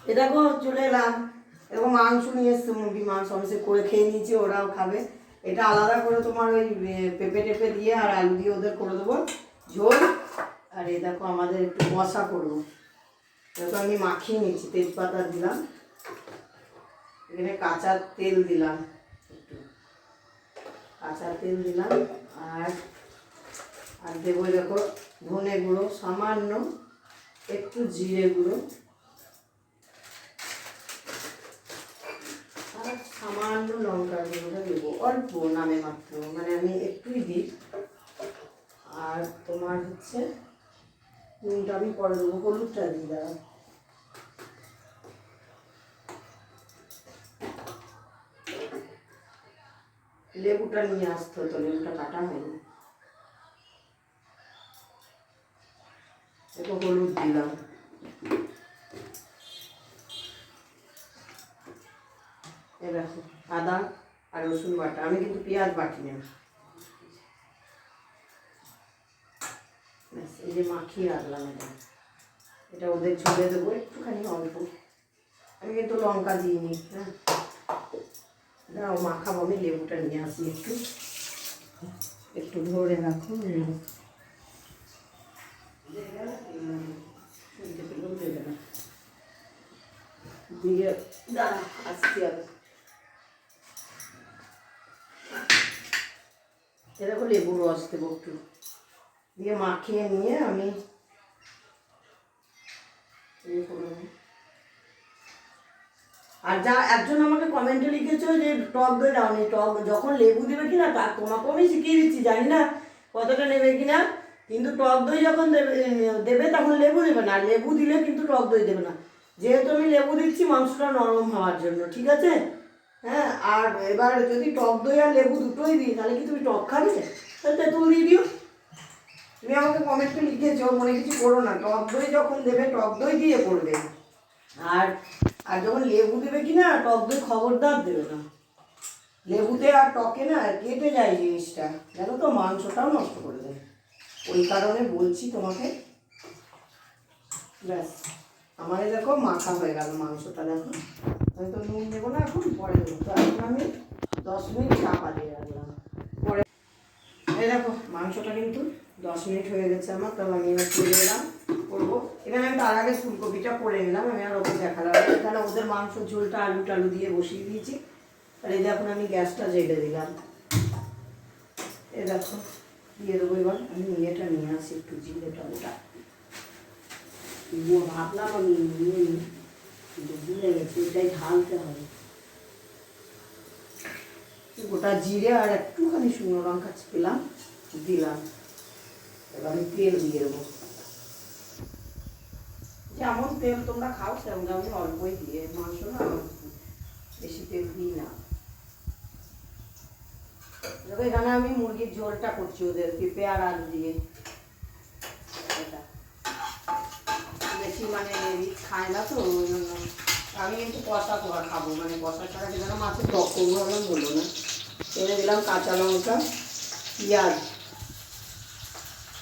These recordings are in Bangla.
এ দেখো চলে এলাম। এরকম মাংস নিয়ে এসছে, মুরগির মাংস আমি সে করে খেয়ে নিয়েছি, ওরাও খাবে। এটা আলাদা করে তোমার ওই পেঁপে টেপে দিয়ে আর আলু দিয়ে ওদের করে দেবো ঝোল। আর এই দেখো আমাদের একটু কষা করবো। দেখো আমি মাখিয়ে নিচ্ছি, তেজপাতা দিলাম, এখানে কাঁচা তেল দিলাম, একটু কাঁচা তেল দিলাম। আর আর দেবো দেখো ধনে গুঁড়ো সামান্য, একটু জিরে গুঁড়ো, আর সামান্য লঙ্কার গুঁড়োটা দেবো, অল্প নামে মাত্র, মানে আমি একটুই দিই। আর তোমার হচ্ছে নুনটা আমি পরে দেবো, হলুদটা দিই দাঁড়া। লেবুটা নিয়ে আসতে হতো, লেবুটা কাটা হয়নি। একটু হলুদ দিলাম, এবার আদা আর রসুন বাটা, আমি কিন্তু পেঁয়াজ বাটি না। এই যে মাখিয়ে রাখলাম, এটা এটা ওদের ঝোলে দেবো একটুখানি অল্প, আমি কিন্তু লঙ্কা দিইনি। হ্যাঁ দাও মাখাবো, আমি লেবুটা নিয়ে আসি, একটু একটু ধরে রাখো। দিয়ে দাঁড়া আসছি আমি। এরকম লেবুর রস দেবো একটু, দিয়ে মাখিয়ে নিয়ে আমি আর যা একজন আমাকে কমেন্টে লিখেছো যে টক দই দাওনি, টক যখন লেবু দেবে কিনা তা তোমাকেও আমি শিখিয়ে দিচ্ছি, জানি না কতটা নেবে কিনা, কিন্তু টক দই যখন দেবে দেবে তখন লেবু দেবে না, লেবু দিলে কিন্তু টক দই দেবে না। যেহেতু আমি লেবু দিচ্ছি মাংসটা নরম হওয়ার জন্য, ঠিক আছে? হ্যাঁ, আর এবার যদি টক দই আর লেবু দুটোই দিই তাহলে কি তুমি টক খাবে? তাহলে তেঁতুল দিয়ে দিও। তুমি আমাকে কমেন্টে লিখেছো, মনে কিছু করো না, টক দই যখন দেবে টক দই দিয়ে করবে। আর আর যখন লেবু দেবে কি না, টক দই খবরদার দেবে না। লেবুতে আর টকে না কেটে যায় জিনিসটা, জানো তো, মাংসটাও নষ্ট করে দেয়। ওই কারণে বলছি তোমাকে। ব্যাস আমার দেখো মাখা হয়ে গেল মাংসটা, দেখো আমি তো নুন দেবো না, এখন পরে দেবো। তো এখন আমি 10 মিনিট চাপা দিয়ে রাখলাম, পরে এই দেখো মাংসটা কিন্তু 10 মিনিট হয়ে গেছে আমার। তবে আমি এবার তুলে এলাম করবো। এখানে আমি তার আগে ফুলকপিটা করে নিলাম, আমি আর ওকে দেখালাম। এখানে ওদের মাংস ঝোলটা আলু টালু দিয়ে বসিয়ে দিয়েছি। আর এই যে এখন আমি গ্যাসটা জেলে দিলাম, এ দেখো দিয়ে দেবো। এবার আমি ইয়েটা নিয়ে আসি, একটু জিরেটা ওটা ভাবলাম আমি নিয়ে নিই, কিন্তু ভুলে গেছি, এটাই ঢালতে হবে। গোটা জিরে আর একটুখানি শুকনো লঙ্কা পেলাম, দিলাম। এবার আমি তেল দিয়ে দেবো, যেমন তেল তোমরা খাও সেমন, আমি অল্পই দিয়ে, মাংস না বেশি তেল দিই না। এখানে আমি মুরগির ঝোলটা করছি ওদের পেঁপে আর আলু দিয়ে। এটা বেশি মানে রিচ খায় না তো, ওই জন্য আমি কিন্তু কষা করা খাবো, মানে কষা ছাড়া যেন মাছের টক করবো আমি বলবো না। তেলে দিলাম কাঁচা লঙ্কা, পেঁয়াজ,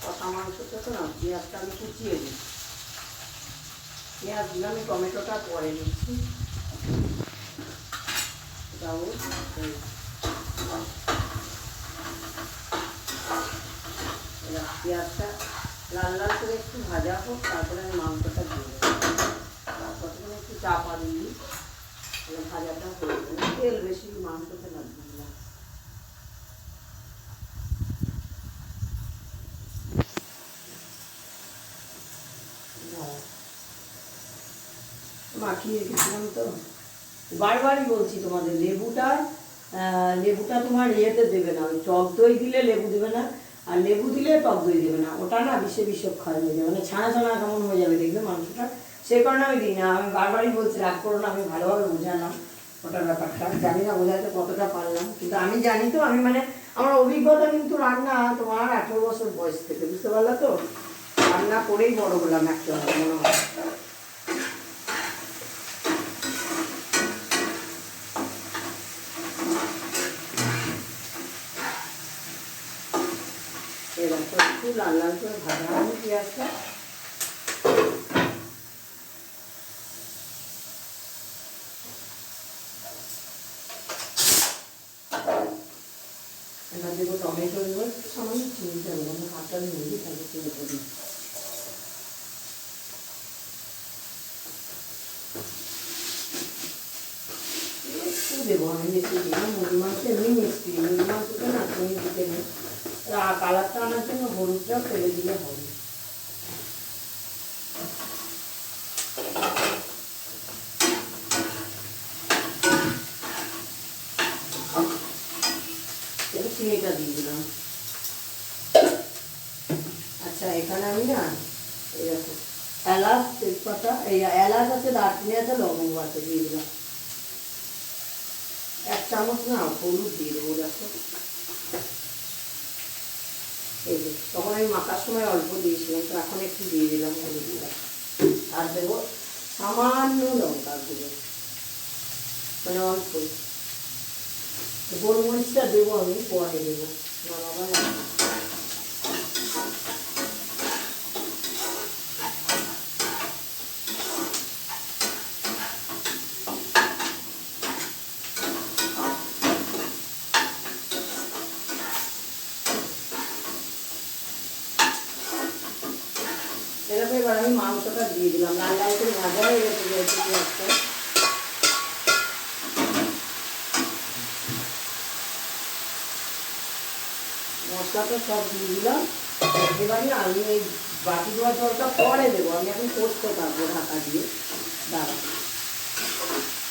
কষা মাংসটা তো না, পেঁয়াজটা আমি কুচিয়ে দিই। পেঁয়াজ দিলাম, আমি টমেটোটা পরে দিচ্ছি। পেঁয়াজটা লাল লাল করে একটু ভাজা হোক, তারপরে আমি মাংসটা দিয়ে দেবো। তারপর একটু চাপা দিই, ভাজাটা হয়ে যাবে। তেল বেশি মাংসতে লাগবে না। মাখিয়ে রেখেছিলাম তো, বারবারই বলছি তোমাদের, লেবুটা তোমার ইয়েতে দেবে না, ওই টক দই দিলে লেবু দেবে না, আর লেবু দিলে টক দই দেবে না, ওটা না বিষক্ষয় হয়ে যাবে, মানে ছানা ছানা কেমন হয়ে যাবে দেখবে মাংসটা, সেই কারণে আমি দিই না। আমি বারবারই বলছি রাগ করো না, আমি ভালোভাবে বোঝালাম ওটার ব্যাপারটা, জানি না বোঝাতে কতটা পারলাম, কিন্তু আমি জানি তো, আমি মানে আমার অভিজ্ঞতা কিন্তু রান্না তোমার 18 বছর বয়স থেকে, বুঝতে পারলা তো, রান্না করেই বড় হলাম একটা মনে হয়। একটু লাল লাল করে ভাজা হবে পেঁয়াজটা। দেবো টমেটো দেবো, সামান্য চিনি দেবো, আমি হাতটা নিয়ে তাহলে চিনিটা দিই। একটু দেবো, আমি বেশি দিই না, মুরগি মাংস এমনি মিষ্টি, মুরগি মাংসটা না চিনি দিতে নেই, কালারটা আনার জন্য হলুদটা ফেলে দিলে হবে। চিনিটা দিয়ে দিলাম। আচ্ছা এখানে আমি না এরকম এলাচ তেজপাতা, এই এলাচ আছে, দারচিনি আছে, লবঙ্গ আছে, দিয়ে দিলাম। 1 চামচ না হলুদ দিয়ে দেবো, দেখো এই যে তখন আমি মাখার সময় অল্প দিয়েছিলাম, তো এখন একটু দিয়ে দিলাম হলুদটা। আর দেবো সামান্য লঙ্কা দেবো, মানে অল্প। গোলমরিচটা দেবো আমি পরে দেবো, বাবা এরকম। এবার আমি মাংসটা দিয়ে দিলাম, লাল লাল করে ভাজা হয়ে গেছে যেহেতু পেঁয়াজটা। মশলাটা সব দিয়ে দিলাম। এবারে আমি এই বাটি দেওয়ার জলটা পরে দেবো, আমি এখন কষতে থাকবো ঢাকা দিয়ে। দাঁড়া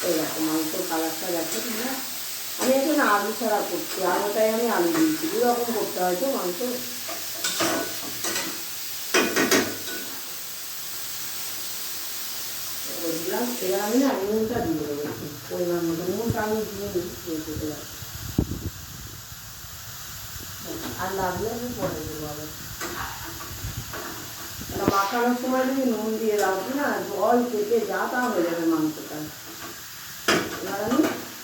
এরকম মাংসর কালারটা দেখো না, আমি এখন আলু ছাড়া করছি, আলুটাই আমি আলু দিয়েছি, দুরকম করতে হয় তো মাংস। দিলাম, এবার আমি না নুনটা দিয়ে দেবো পরিমাণ মতো, নুনটা আমি দিয়ে দিতে পারি, আর লাগলে আমি পরে দেবো। আবার মাখানোর সময় যদি নুন দিয়ে দাও না, জল থেকে যা তা হয়ে যাবে মাংসটা। এবার আমি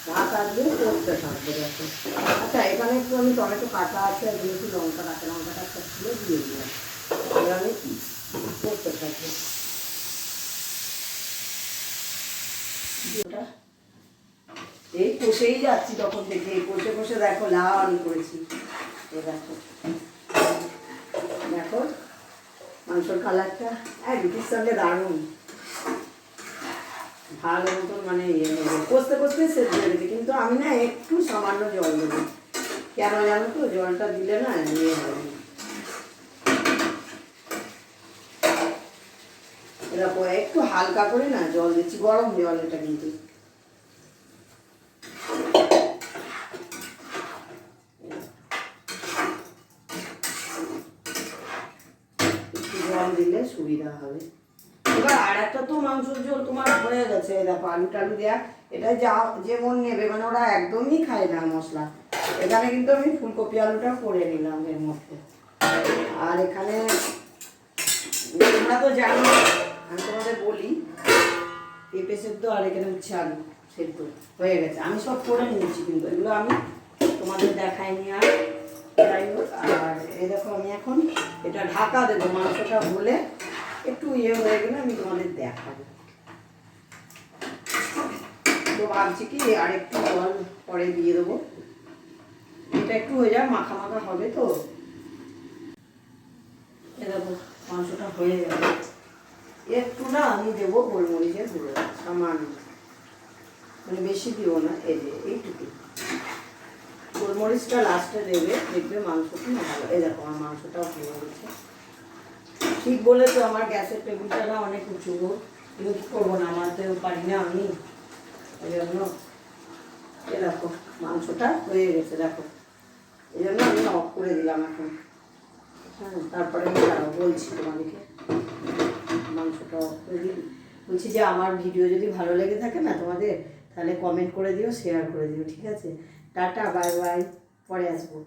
ঢাকা দিয়ে করতে থাকবো দেখো। আচ্ছা এখানে একটু আমি টমেটো কাটা আছে, আর যেহেতু লঙ্কাটা একটা ছিল দিয়ে দিলাম। এবার আমি করতে থাকবো। এই কষেই যাচ্ছি তখন থেকে, কষে কষে দেখো লাল করেছি। দেখো দেখো মাংসর কালারটা রুটির সঙ্গে দারুণ ভালো মতন, মানে কষতে কষতে শেষ হয়ে গেছে। কিন্তু আমি না একটু সামান্য জল দেবো, কেন জানো তো, জলটা দিলে না ইয়ে হবে। এরকম একটু হালকা করে না জল দিচ্ছি, গরম জল এটা কিন্তু। জল দিলে সুবিধা হবে। এবার আর একটা তো মাংসের ঝোল তোমার হয়ে গেছে, দেখো আলু টালু দেওয়া, এটা যা যেমন নেবে, মানে ওরা একদমই খায় না মশলা। এখানে কিন্তু আমি ফুলকপি আলুটা করে নিলাম এর মধ্যে। আর এখানে তোমরা তো জানো, আমি তোমাদের বলি, পেঁপে সেদ্ধ আর এখানে হচ্ছে আলু সেদ্ধ হয়ে গেছে, আমি সব করে নিয়েছি, কিন্তু এগুলো আমি তোমাদের দেখাইনি। আর যাই হোক, আর এই দেখো আমি এখন এটা ঢাকা দেবো, মাংসটা হলে একটু ইয়ে হয়ে গেলে আমি তোমাদের দেখাবো। তো ভাবছি কি আর একটু জল পরে দিয়ে দেবো, এটা একটু হয়ে যাক, মাখা মাখা হবে তো। এ দেখো মাংসটা হয়ে যাবে, একটু না আমি দেবো গোলমরিচের গুঁড়ো সামান্য, মানে বেশি দিব না, এই যে এইটুকু গোলমরিচটা লাস্টে দেবে, দেখবে মাংসটা ভালো। এই দেখো আমার মাংসটাও হয়ে গেছে। ঠিক বলে তো, আমার গ্যাসের টেবিলটা না অনেক উঁচু, কিন্তু কী করবো না, আমারতেও পারি না আমি, এই জন্য। এ দেখো মাংসটা হয়ে গেছে দেখো, এই জন্য আমি অফ করে দিলাম এখন। হ্যাঁ তারপরে আমি বলছি তোমাদেরকে, মাংসটা অফ করে দিই। বলছি যে আমার ভিডিও যদি ভালো লেগে থাকে না তোমাদের, তাহলে কমেন্ট করে দিও, শেয়ার করে দিও, ঠিক আছে? টাটা, বাই বাই, পরে আসবো।